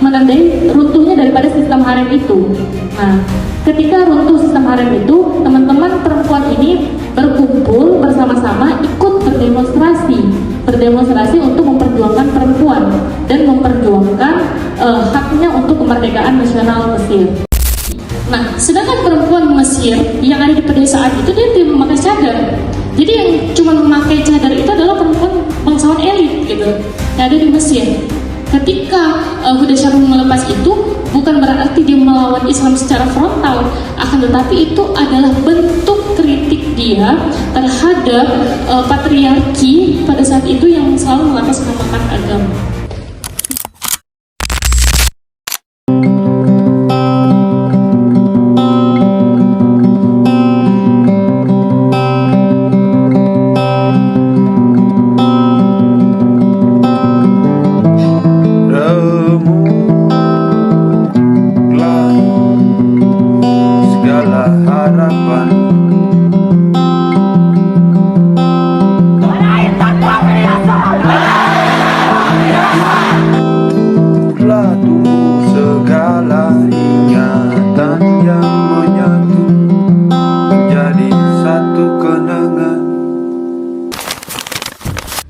menandai runtuhnya daripada sistem harem itu. Nah, ketika runtuh sistem harem itu, teman-teman perempuan ini berkumpul bersama-sama ikut berdemonstrasi untuk memperjuangkan perempuan dan memperjuangkan haknya untuk kemerdekaan nasional Mesir. Nah, sedangkan perempuan Mesir yang ada di pedesaan itu dia tidak memakai cadar. Jadi yang cuma memakai cadar itu adalah perempuan bangsawan elit gitu yang ada di Mesir. Ketika Huda Sharumi melepas itu, bukan berarti dia melawan Islam secara frontal, akan tetapi itu adalah bentuk kritik dia terhadap patriarki pada saat itu yang selalu mengatasnamakan agama.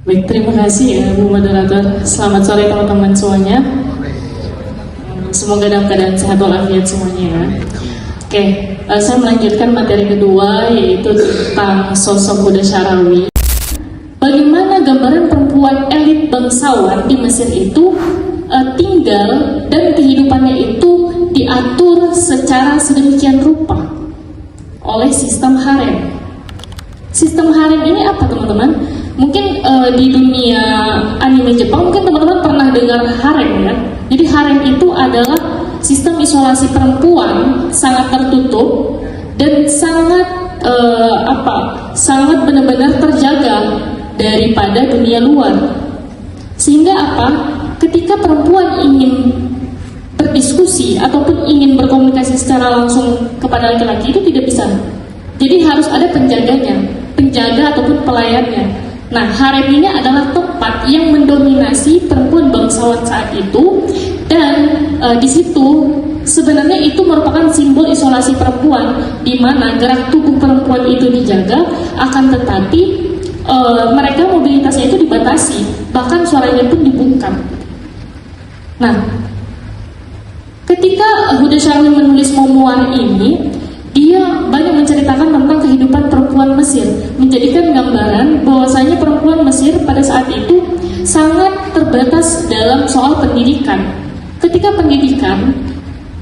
Baik, terima kasih ya Bu Moderator. Selamat sore teman-teman semuanya. Semoga dalam keadaan sehat walafiat semuanya ya. Oke, saya melanjutkan materi kedua, yaitu tentang sosok Huda Sharumi. Bagaimana gambaran perempuan elit bangsawan di Mesir itu tinggal dan kehidupannya itu diatur secara sedemikian rupa oleh sistem harem. Sistem harem ini apa teman-teman? Mungkin di dunia anime Jepang mungkin teman-teman pernah dengar harem ya. Jadi harem itu adalah sistem isolasi perempuan sangat tertutup dan sangat sangat benar-benar terjaga daripada dunia luar. Sehingga apa? Ketika perempuan ingin berdiskusi ataupun ingin berkomunikasi secara langsung kepada laki-laki itu tidak bisa. Jadi harus ada penjaga ataupun pelayannya. Nah, harem ini adalah tempat yang mendominasi perempuan bangsawan saat itu, dan di situ sebenarnya itu merupakan simbol isolasi perempuan, di mana gerak tubuh perempuan itu dijaga, akan tetapi mereka mobilitasnya itu dibatasi, bahkan suaranya pun dibungkam. Nah, ketika Huda Sharumi menulis memoir ini, dia banyak menceritakan tentang kehidupan perempuan Mesir, menjadikan gambaran bahwasanya perempuan Mesir pada saat itu sangat terbatas dalam soal pendidikan. Ketika pendidikan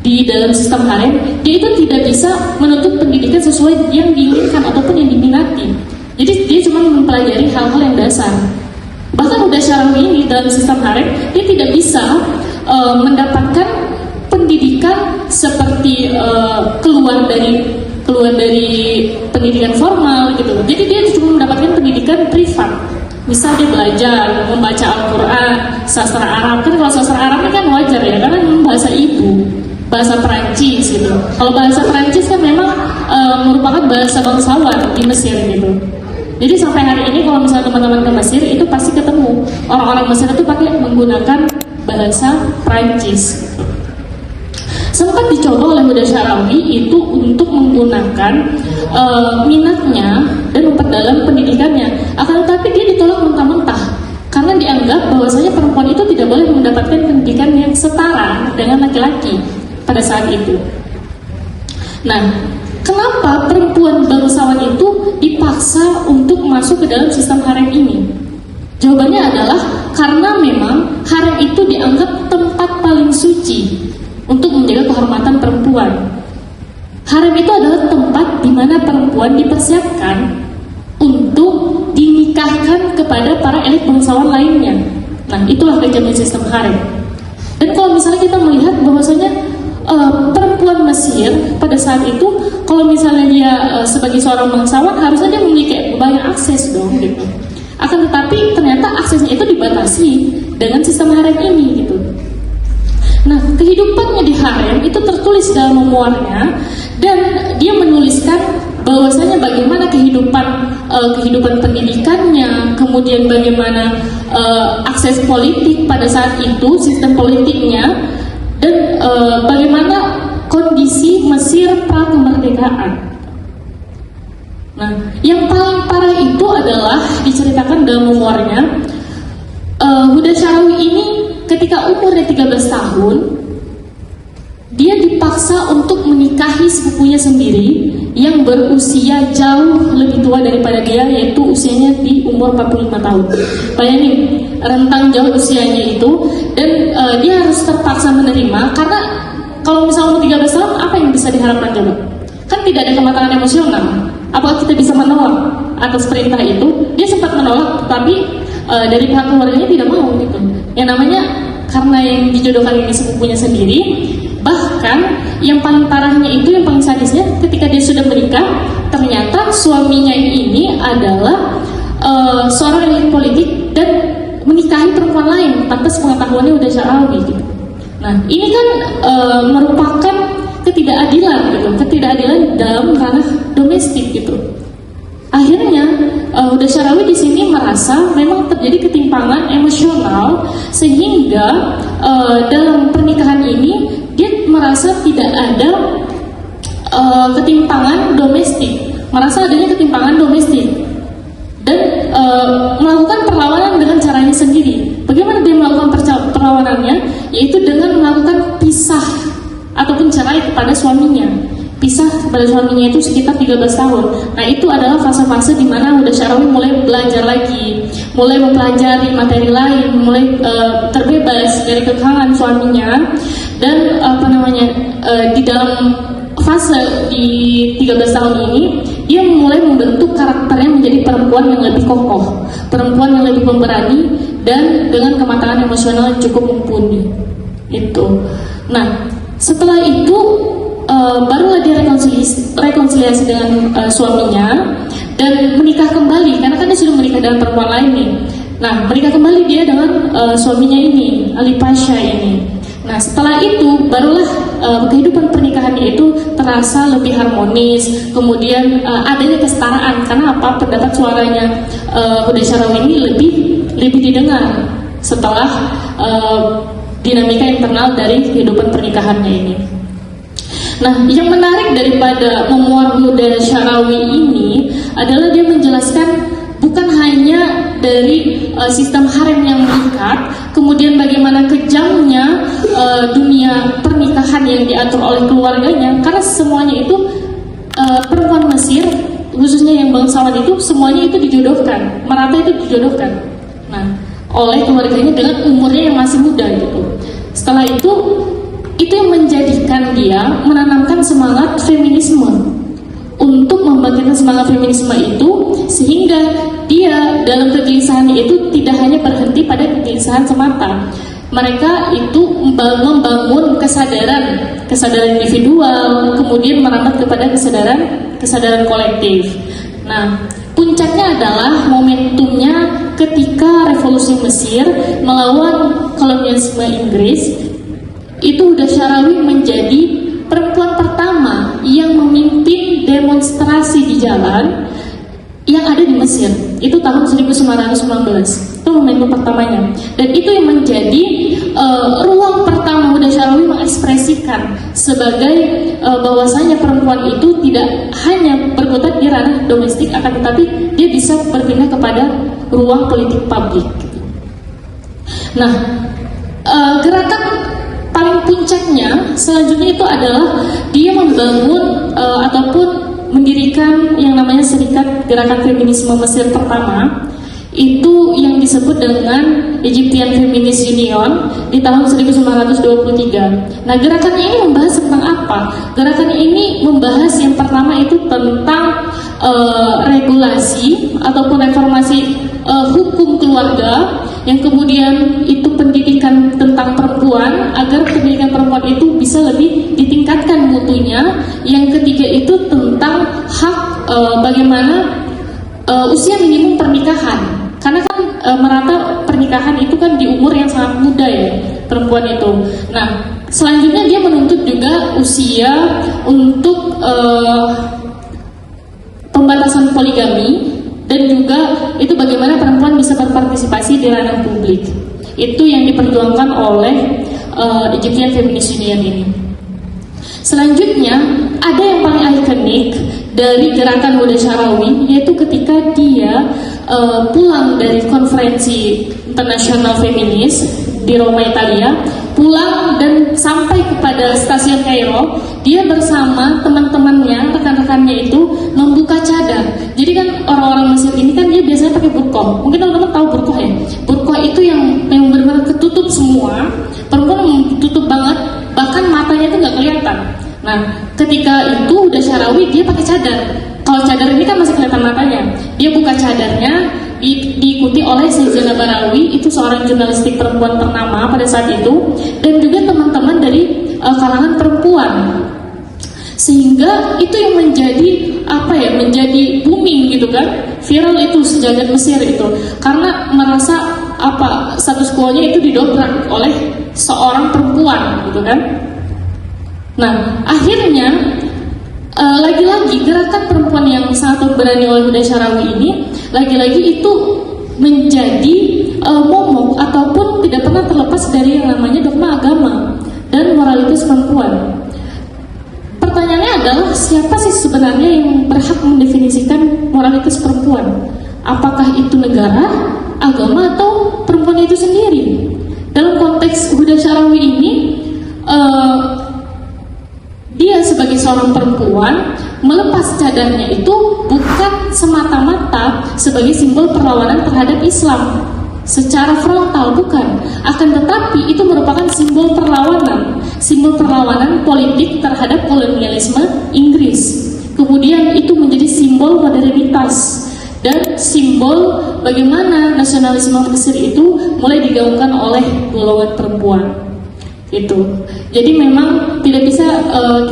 di dalam sistem harem, dia itu tidak bisa menuntut pendidikan sesuai yang diinginkan ataupun yang diminati. Jadi dia cuma mempelajari hal-hal yang dasar. Bahkan Huda Sharumi ini dalam sistem harem, dia tidak bisa mendapatkan pendidikan seperti keluar dari pendidikan formal gitu. Jadi dia cuma mendapatkan pendidikan privat. Misal dia belajar membaca Al-Quran, sastra Arab. Kan kalau sastra Arab kan wajar ya, karena memang bahasa ibu, bahasa Perancis gitu. Kalau bahasa Perancis kan memang merupakan bahasa bangsawan di Mesir gitu. Jadi sampai hari ini kalau misalnya teman-teman ke Mesir itu pasti ketemu orang-orang Mesir itu pakai menggunakan bahasa Perancis. Sempat dicoba oleh Huda Sharumi itu untuk menggunakan minatnya dan memperdalam pendidikannya, akan tetapi dia ditolak mentah-mentah karena dianggap bahwasanya perempuan itu tidak boleh mendapatkan pendidikan yang setara dengan laki-laki pada saat itu. Nah, kenapa perempuan bangsawan itu dipaksa untuk masuk ke dalam sistem harem ini? Jawabannya adalah karena memang harem itu dianggap tempat paling suci untuk menjaga kehormatan perempuan. Harem itu adalah tempat di mana perempuan dipersiapkan untuk dinikahkan kepada para elit bangsawan lainnya. Nah, itulah kejaman sistem harem. Dan kalau misalnya kita melihat bahwasanya perempuan Mesir pada saat itu, kalau misalnya dia sebagai seorang bangsawan, harusnya dia memiliki banyak akses dong gitu. Akan tetapi ternyata aksesnya itu dibatasi dengan sistem harem ini gitu. Nah, kehidupannya di harem itu tertulis dalam memoirnya, dan dia menuliskan bahwasanya bagaimana kehidupan pendidikannya, kemudian bagaimana akses politik pada saat itu, sistem politiknya, bagaimana kondisi Mesir pra kemerdekaan. Nah, yang paling parah itu adalah diceritakan dalam memoirnya, Huda Syarawi ini ketika umurnya 13 tahun, dia dipaksa untuk menikahi sepupunya sendiri yang berusia jauh lebih tua daripada dia, yaitu usianya di umur 45 tahun. Bayangin, rentang jauh usianya itu, dan dia harus terpaksa menerima, karena kalau misalnya umur 13 tahun, apa yang bisa diharapkan coba? Kan tidak ada kematangan emosional. Apakah kita bisa menolak atas perintah itu? Dia sempat menolak, tapi dari pihak keluarganya tidak mau gitu. Yang namanya karena yang dijodohkan ini sepupunya sendiri. Bahkan yang paling parahnya itu, yang paling sadisnya, ketika dia sudah menikah, ternyata suaminya ini adalah seorang elit politik dan menikahi perempuan lain tanpa sepengetahuannya Huda Syarawi gitu. Nah, ini kan merupakan ketidakadilan gitu, ketidakadilan dalam ranah domestik gitu. Akhirnya Huda Syarawi di sini merasa memang terjadi ketimpangan emosional, sehingga dalam pernikahan ini dia merasa tidak ada ketimpangan domestik, merasa adanya ketimpangan domestik, dan melakukan perlawanan dengan caranya sendiri. Bagaimana dia melakukan perlawanannya? Yaitu dengan melakukan pisah ataupun cerai kepada suaminya. Pisah kepada suaminya itu sekitar 13 tahun. Nah, itu adalah fase-fase di mana Huda Syarawi mulai belajar lagi, mulai mempelajari materi lain, mulai terbebas dari kekangan suaminya, dan di dalam fase di 13 tahun ini dia mulai membentuk karakternya menjadi perempuan yang lebih kokoh, perempuan yang lebih pemberani, dan dengan kematangan emosional yang cukup mumpuni. Itu. Nah, setelah itu barulah dia rekonsiliasi dengan suaminya dan menikah kembali, karena kan dia sudah menikah dengan perempuan lain nih. Nah, menikah kembali dia dengan suaminya ini, Ali Pasha ini. Nah, setelah itu barulah kehidupan pernikahannya itu terasa lebih harmonis. Kemudian adanya kesetaraan, karena apa? Pendapat suaranya Huda Syarawi ini lebih didengar setelah dinamika internal dari kehidupan pernikahannya ini. Nah, yang menarik daripada memoir Huda Syarawi ini adalah dia menjelaskan bukan hanya dari sistem harem yang mengikat, kemudian bagaimana kejamnya dunia pernikahan yang diatur oleh keluarganya, karena semuanya itu perempuan Mesir, khususnya yang bangsawan itu, semuanya itu dijodohkan, merata itu dijodohkan. Nah, oleh keluarganya dengan umurnya yang masih muda gitu. Setelah itu yang menjadikan dia menanamkan semangat feminisme, untuk membangkitkan semangat feminisme itu, sehingga dia dalam kegelisahannya itu tidak hanya berhenti pada kegelisahan semata. Mereka itu membangun kesadaran individual, kemudian merambat kepada kesadaran kolektif. Nah, puncaknya adalah momentumnya ketika revolusi Mesir melawan kolonialisme Inggris. Itu Huda Syarawi menjadi perempuan pertama yang memimpin demonstrasi di jalan yang ada di Mesir. Itu tahun 1919. Itu momentum pertamanya. Dan itu yang menjadi ruang pertama Huda Syarawi mengekspresikan sebagai bahwasanya perempuan itu tidak hanya berkutat di ranah domestik, akan tetapi dia bisa berpindah kepada ruang politik publik. Nah, gerakan paling puncaknya selanjutnya itu adalah dia membangun ataupun mendirikan yang namanya Serikat Gerakan Feminisme Mesir pertama, itu yang disebut dengan Egyptian Feminist Union di tahun 1923. Nah, gerakannya ini membahas tentang apa? Gerakannya ini membahas yang pertama itu tentang regulasi ataupun reformasi hukum keluarga, yang kemudian itu pendidikan tentang perempuan agar pendidikan perempuan itu bisa lebih ditingkatkan mutunya. Yang ketiga itu tentang hak bagaimana usia minimum pernikahan, karena kan merata pernikahan itu kan di umur yang sangat muda ya perempuan itu. Nah, selanjutnya dia menuntut juga usia untuk pembatasan poligami, dan juga itu bagaimana perempuan bisa berpartisipasi di ranah publik. Itu yang diperjuangkan oleh Egyptian Feminist Union ini. Selanjutnya, ada yang paling ikonik dari gerakan Huda Syarawi, yaitu ketika dia pulang dari konferensi internasional feminis di Roma, Italia, pulang dan sampai kepada stasiun Kairo, dia bersama teman-temannya, rekan-rekannya itu membuka cadar. Jadi kan orang-orang Mesir ini kan dia biasanya pakai burqah. Mungkin teman-teman tahu burqah ya. Burqah itu yang benar-benar ketutup semua, perempuan tutup banget, bahkan matanya itu nggak kelihatan. Nah, ketika itu Huda Syarawi dia pakai cadar. Kalau cadar ini kan masih kelihatan matanya. Dia buka cadarnya, diikuti oleh Zainab Barawi, itu seorang jurnalistik perempuan ternama pada saat itu, dan juga teman-teman dari kalangan perempuan. Sehingga itu yang menjadi menjadi booming gitu kan, viral itu sejagat Mesir itu, karena merasa status quo-nya itu didobrak oleh seorang perempuan gitu kan. Nah, akhirnya lagi-lagi gerakan perempuan yang sangat berani oleh Huda Syarawi ini lagi-lagi itu menjadi momok ataupun tidak pernah terlepas dari yang namanya dogma agama dan moralitas perempuan. Pertanyaannya adalah, siapa sih sebenarnya yang berhak mendefinisikan moralitas perempuan? Apakah itu negara, agama, atau perempuan itu sendiri? Dalam konteks Huda Syarawi ini, dia sebagai seorang perempuan melepas cadarnya itu bukan semata-mata sebagai simbol perlawanan terhadap Islam secara frontal, bukan. Akan tetapi itu merupakan simbol perlawanan politik terhadap kolonialisme Inggris. Kemudian itu menjadi simbol modernitas dan simbol bagaimana nasionalisme Mesir itu mulai digaungkan oleh golongan perempuan. Itu. Jadi memang tidak bisa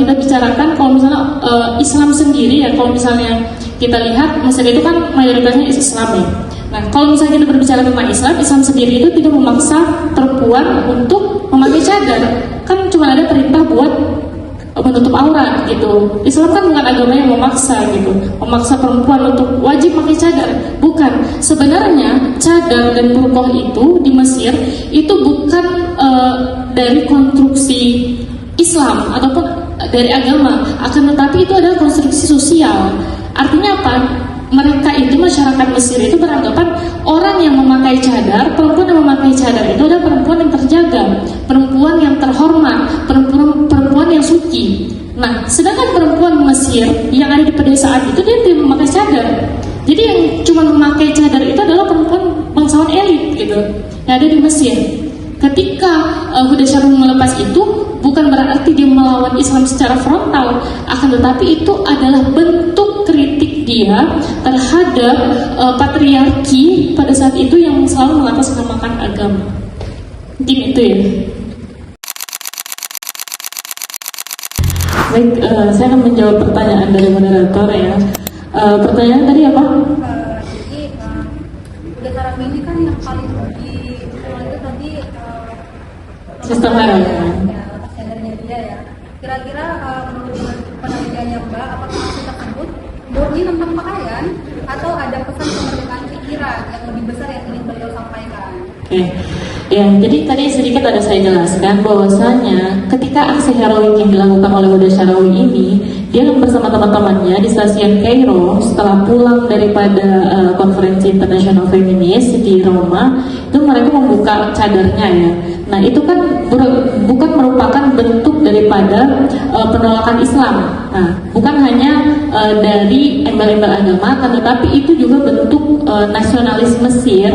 kita bicarakan kalau misalnya Islam sendiri ya, kalau misalnya kita lihat Mesir itu kan mayoritasnya Islam ya. Nah, kalau misalnya kita berbicara tentang Islam sendiri itu tidak memaksa perempuan untuk memakai cadar. Kan cuma ada perintah buat menutup aurat gitu. Islam kan bukan agama yang memaksa gitu, memaksa perempuan untuk wajib pakai cadar. Bukan. Sebenarnya cadar dan burqah itu di Mesir itu bukan dari konstruksi Islam ataupun dari agama, akan tetapi itu adalah konstruksi sosial. Artinya apa? Mereka itu, masyarakat Mesir itu beranggapan orang yang memakai cadar, perempuan yang memakai cadar itu adalah perempuan yang terjaga, perempuan yang terhormat, perempuan yang suci. Nah, sedangkan perempuan Mesir yang ada di pedesaan itu dia tidak memakai cadar. Jadi yang cuma memakai cadar itu adalah perempuan bangsawan elit gitu yang ada di Mesir. Ketika Huda Syarawi melepas itu, bukan berarti dia melawan Islam secara frontal, akan tetapi itu adalah bentuk kritik dia terhadap patriarki pada saat itu yang selalu mengatasnamakan agama. Mungkin itu ya. Baik, saya akan menjawab pertanyaan dari moderator ya. Pertanyaan tadi apa? Jadi Huda Syarawi ini kan yang paling di itu tadi Sistem harem. Ya, atas cadarnya dia ya. Kira-kira menurut penelitiannya Mbak, apakah aksi tersebut murni tentang pakaian atau ada pesan kemerdekaan pikiran yang lebih besar yang ingin beliau sampaikan? Oke. Ya, jadi tadi sedikit ada saya jelaskan bahwasanya ketika aksi heroik yang dilakukan oleh Huda Syarawi ini, dia bersama teman-temannya di stasiun Kairo setelah pulang daripada konferensi internasional feminis di Roma, itu mereka membuka cadarnya ya. Nah, itu kan bukan merupakan bentuk daripada penolakan Islam. Nah, bukan hanya dari embel-embel agama, tetapi itu juga bentuk nasionalis Mesir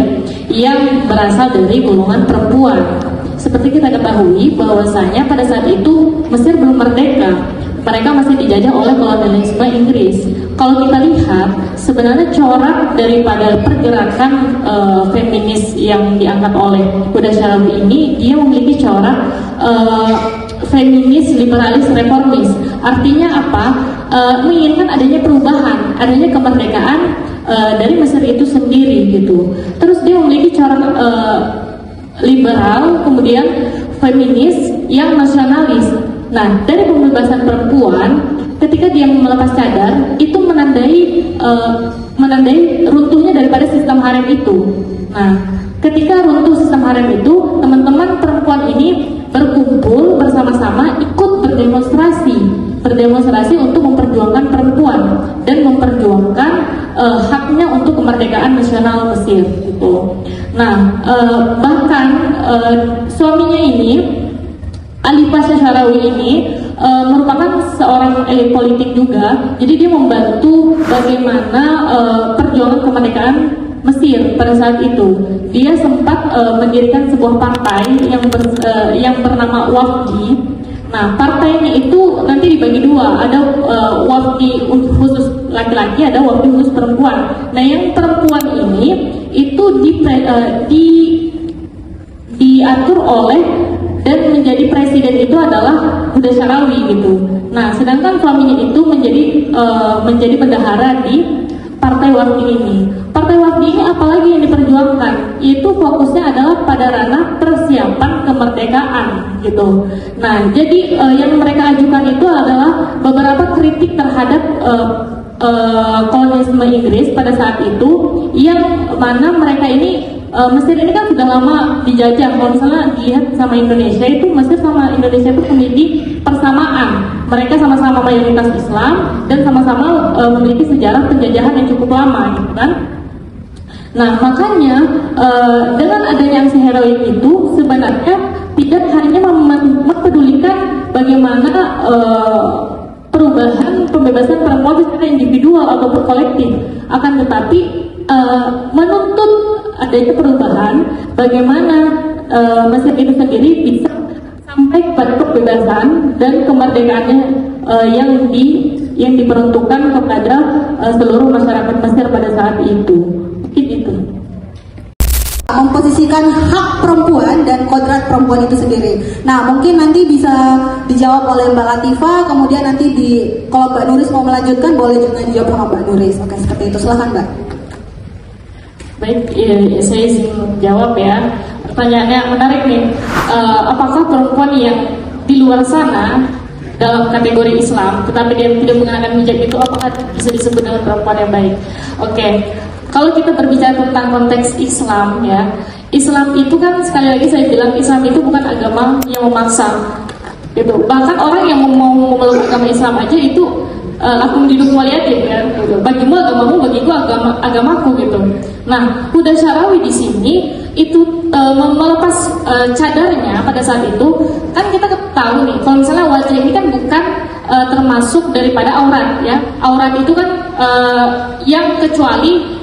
yang berasal dari golongan perempuan. Seperti kita ketahui bahwasanya pada saat itu Mesir belum merdeka, mereka masih dijajah oleh kolonialisme Inggris. Kalau kita lihat sebenarnya corak daripada pergerakan feminis yang diangkat oleh Huda Syarawi ini, dia memiliki corak feminis liberalis reformis. Artinya apa? Menginginkan adanya perubahan, adanya kemerdekaan dari Mesir itu sendiri gitu. Terus dia memiliki corak liberal, kemudian feminis yang nasionalis. Nah, dari pembebasan perempuan, ketika dia melepas cadar, itu menandai runtuhnya daripada sistem harem itu. Nah, ketika runtuh sistem harem itu, teman-teman perempuan ini berkumpul bersama-sama ikut berdemonstrasi untuk memperjuangkan perempuan dan memperjuangkan haknya untuk kemerdekaan nasional Mesir gitu. Nah, bahkan suaminya ini, Ali Pasha Syarawi ini merupakan seorang elit politik juga. Jadi dia membantu bagaimana perjuangan kemerdekaan Mesir pada saat itu. Dia sempat mendirikan sebuah partai yang bernama WAFD. Nah, partainya itu nanti dibagi dua, ada WAFD khusus laki-laki, ada WAFD khusus perempuan. Nah, yang perempuan ini itu diatur oleh dan menjadi presiden itu adalah Huda Syarawi gitu. Nah, sedangkan suaminya itu menjadi bendahara di Partai WAFD ini. Partai WAFD ini apalagi yang diperjuangkan? Itu fokusnya adalah pada ranah persiapan kemerdekaan gitu. Nah, jadi yang mereka ajukan itu adalah beberapa kritik terhadap kolonialisme Inggris pada saat itu, yang mana mereka ini Mesir ini kan sudah lama dijajah. Kalau misalnya dilihat sama Indonesia itu, Mesir sama Indonesia itu memiliki persamaan. Mereka sama-sama mayoritas Islam dan sama-sama memiliki sejarah penjajahan yang cukup lama, gitu kan? Nah, makanya dengan adanya aksi heroik itu sebenarnya tidak hanya mempedulikan bagaimana perubahan pembebasan perempuan secara individual ataupun kolektif, akan tetapi menuntut adanya perubahan bagaimana Mesir itu sendiri bisa sampai pada kebebasan dan kemerdekaannya yang diperuntukkan kepada seluruh masyarakat Mesir pada saat itu. Mungkin itu. Memposisikan hak perempuan dan kodrat perempuan itu sendiri. Nah, mungkin nanti bisa dijawab oleh Mbak Latifah, kemudian nanti kalau Mbak Nuris mau melanjutkan boleh juga dijawab sama Mbak Nuris. Oke, seperti itu. Silakan, Mbak. Baik, saya izin jawab ya. Pertanyaannya menarik nih. Apakah perempuan yang di luar sana dalam kategori Islam, tetapi dia tidak mengenakan hijab itu, apakah bisa disebut dengan perempuan yang baik? Oke. Kalau kita berbicara tentang konteks Islam ya, Islam itu kan sekali lagi saya bilang Islam itu bukan agama yang memaksa, gitu. Bahkan orang yang mau memeluk agama Islam aja itu lakum dinukum waliyadin kan, gitu. Bagimu agamamu, bagiku agamaku gitu. Nah, Huda Syarawi di sini itu melepas cadarnya pada saat itu, kan kita tahu nih, kalau misalnya wajah ini kan bukan termasuk daripada aurat ya. Aurat itu kan yang kecuali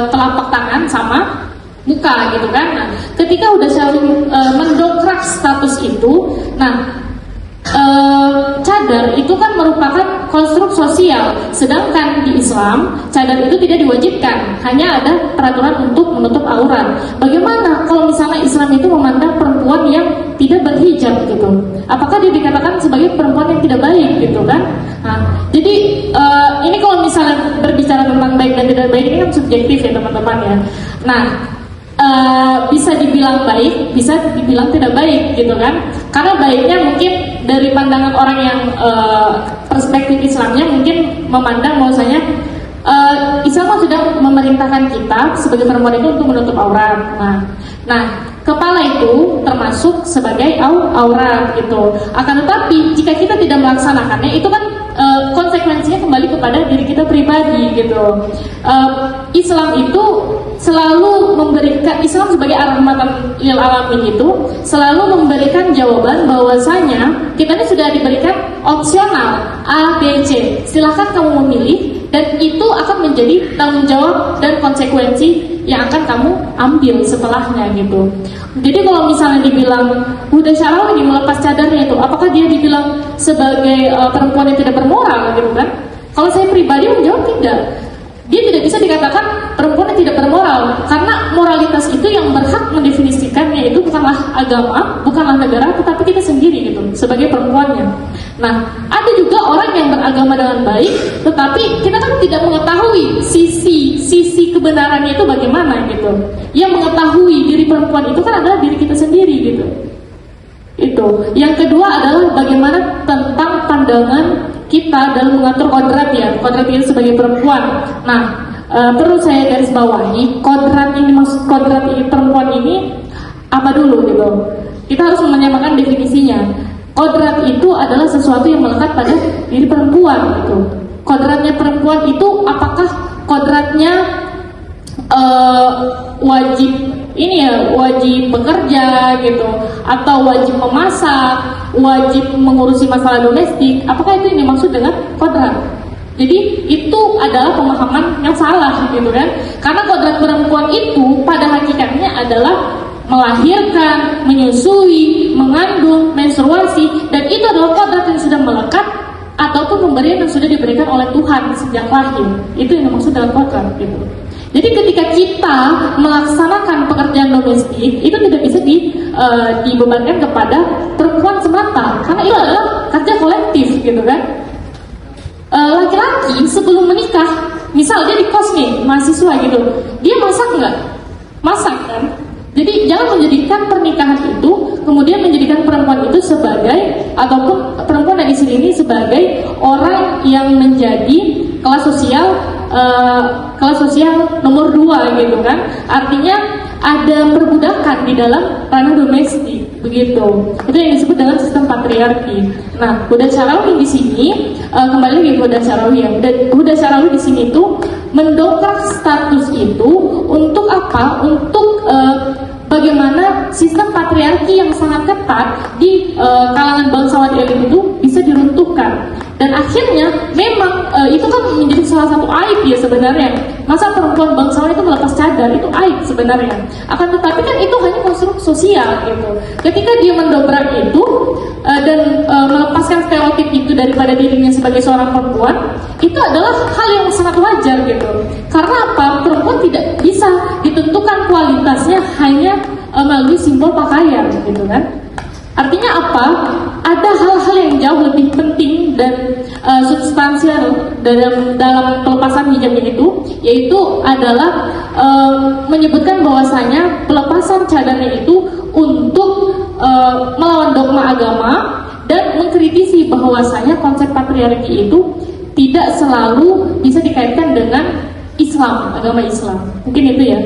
telapak tangan sama muka gitu kan. Nah, ketika udah selalu mendongkrak status itu, nah cadar itu kan merupakan konstruk sosial, sedangkan di Islam cadar itu tidak diwajibkan, hanya ada peraturan untuk menutup aurat. Bagaimana kalau misalnya Islam itu memandang perempuan yang tidak berhijab gitu? Apakah dia dikatakan sebagai perempuan yang tidak baik gitu kan? Nah, jadi ini kalau misalnya berbicara tentang baik dan tidak baik ini kan subjektif ya teman-teman ya. Nah, bisa dibilang baik, bisa dibilang tidak baik gitu kan? Karena baiknya mungkin dari pandangan orang yang perspektif Islamnya mungkin memandang bahwasanya Islam sudah memerintahkan kita sebagai perempuan itu untuk menutup aurat. Nah, kepala itu termasuk sebagai aurat gitu. Akan tetapi jika kita tidak melaksanakannya, itu kan konsekuensinya kembali kepada diri kita pribadi gitu. Islam itu selalu memberikan, Islam sebagai rahmatan lil alamin itu selalu memberikan jawaban bahwasanya kita ini sudah diberikan opsional A, B, C. Silakan kamu memilih, dan itu akan menjadi tanggung jawab dan konsekuensi yang akan kamu ambil setelahnya gitu. Jadi kalau misalnya dibilang Huda Syarawi ini melepas cadarnya itu, apakah dia dibilang sebagai perempuan yang tidak bermoral gitu kan? Kalau saya pribadi menjawab tidak. Dia tidak bisa dikatakan perempuan yang tidak bermoral, karena moralitas itu yang berhak mendefinisikannya itu bukanlah agama, bukanlah negara, tetapi kita sendiri gitu sebagai perempuannya. Nah, ada juga orang yang beragama dengan baik, tetapi kita kan tidak mengetahui sisi kebenarannya itu bagaimana gitu. Yang mengetahui diri perempuan itu kan adalah diri kita sendiri gitu. Itu. Yang kedua adalah bagaimana tentang pandangan kita dalam mengatur kodrat ya, kodrat itu sebagai perempuan. Nah, perlu saya garis bawahi, kodrat ini, maksud kodrat ini perempuan ini apa dulu gitu. Kita harus menyamakan definisinya. Kodrat itu adalah sesuatu yang melekat pada diri perempuan gitu. Kodratnya perempuan itu apakah kodratnya wajib wajib bekerja gitu, atau wajib memasak, wajib mengurusi masalah domestik? Apakah itu yang dimaksud dengan kodrat? Jadi itu adalah pemahaman yang salah gitu kan. Karena kodrat perempuan itu pada hakikatnya adalah melahirkan, menyusui, mengandung, menstruasi, dan itu adalah kodrat yang sudah melekat ataupun pemberian yang sudah diberikan oleh Tuhan sejak lahir. Itu yang dimaksud dalam kodrat gitu. Jadi ketika kita melaksanakan pekerjaan domestik, itu tidak bisa dibebankan kepada perempuan semata, karena itu adalah kerja kolektif gitu kan. Laki-laki sebelum menikah, misal dia di kos nih, mahasiswa gitu, dia masak nggak? Masak kan? Jadi jangan menjadikan pernikahan itu, kemudian menjadikan perempuan itu sebagai, ataupun perempuan yang di sini ini sebagai orang yang menjadi kelas sosial nomor 2 gitu kan. Artinya ada perbudakan di dalam ranah domestik begitu. Itu yang disebut dengan sistem patriarki. Nah, Huda Syarawi di sini kembali lagi ke Huda Syarawi ya. Huda Syarawi di sini itu mendongkrak status itu untuk apa? Untuk bagaimana sistem patriarki yang sangat ketat di kalangan bangsawan elit itu bisa diruntuhkan. Dan akhirnya memang itu kan menjadi salah satu aib ya sebenarnya. Masa perempuan bangsawan itu melepas cadar, itu aib sebenarnya. Akan tetapi kan itu hanya konstruk sosial gitu. Ketika dia mendobrak itu dan melepaskan stereotip itu daripada dirinya sebagai seorang perempuan, itu adalah hal yang sangat wajar gitu. Karena apa? Perempuan tidak bisa ditentukan kualitasnya hanya melalui simbol pakaian gitu kan. Artinya apa? Ada hal-hal yang jauh lebih penting dan substansial dalam pelepasan hijabnya itu, yaitu adalah menyebutkan bahwasanya pelepasan cadarnya itu untuk melawan dogma agama dan mengkritisi bahwasanya konsep patriarki itu tidak selalu bisa dikaitkan dengan Islam, agama Islam. Mungkin itu ya.